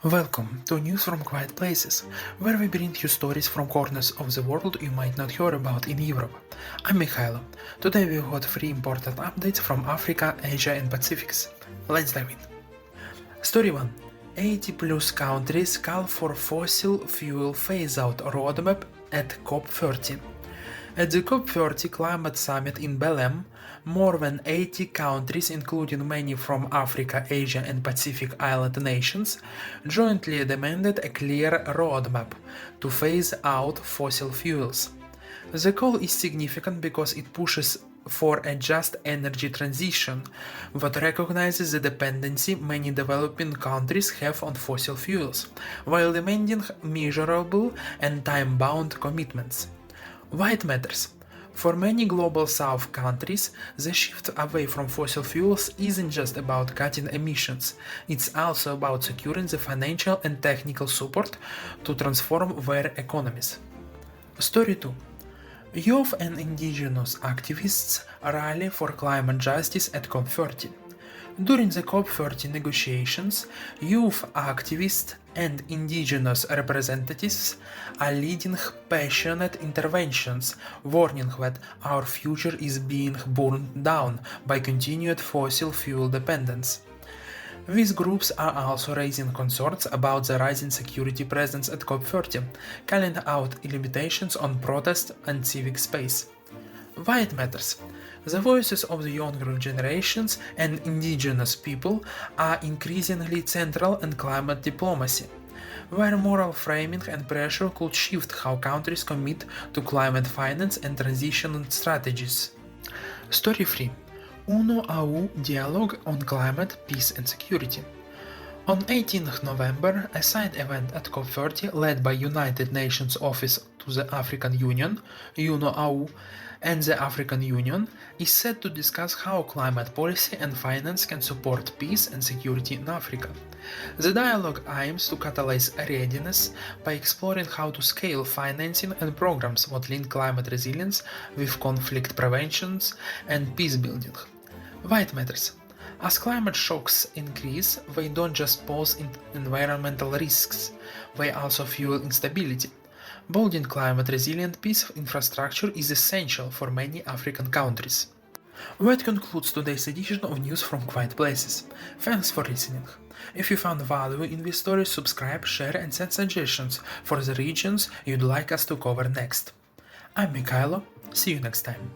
Welcome to News from Quiet Places, where we bring you stories from corners of the world you might not hear about in Europe. I'm Mikhailo. Today we got 3 important updates from Africa, Asia and Pacifics. Let's dive in. Story 1. 80 plus countries call for fossil fuel phase-out roadmap at COP30. At the COP30 climate summit in Belém, more than 80 countries, including many from Africa, Asia and Pacific island nations, jointly demanded a clear roadmap to phase out fossil fuels. The call is significant because it pushes for a just energy transition that recognizes the dependency many developing countries have on fossil fuels, while demanding measurable and time-bound commitments. Why it matters? For many Global South countries, the shift away from fossil fuels isn't just about cutting emissions, it's also about securing the financial and technical support to transform their economies. Story 2. Youth and indigenous activists rally for climate justice at COP30. During the COP30 negotiations, youth activists and indigenous representatives are leading passionate interventions, warning that our future is being burned down by continued fossil fuel dependence. These groups are also raising concerns about the rising security presence at COP30, calling out limitations on protest and civic space. Why it matters? The voices of the younger generations and indigenous people are increasingly central in climate diplomacy, where moral framing and pressure could shift how countries commit to climate finance and transition strategies. Story 3. UNO-AU Dialogue on Climate, Peace and Security. On 18 November, a side event at COP30 led by United Nations Office to the African Union, UNO-AU, and the African Union is set to discuss how climate policy and finance can support peace and security in Africa. The dialogue aims to catalyze readiness by exploring how to scale financing and programs that link climate resilience with conflict prevention and peace building. Why it matters? As climate shocks increase, they don't just pose environmental risks, they also fuel instability. Building climate-resilient peace infrastructure is essential for many African countries. That concludes today's edition of News from Quiet Places. Thanks for listening. If you found value in this story, subscribe, share and send suggestions for the regions you'd like us to cover next. I'm Mikhailo, see you next time.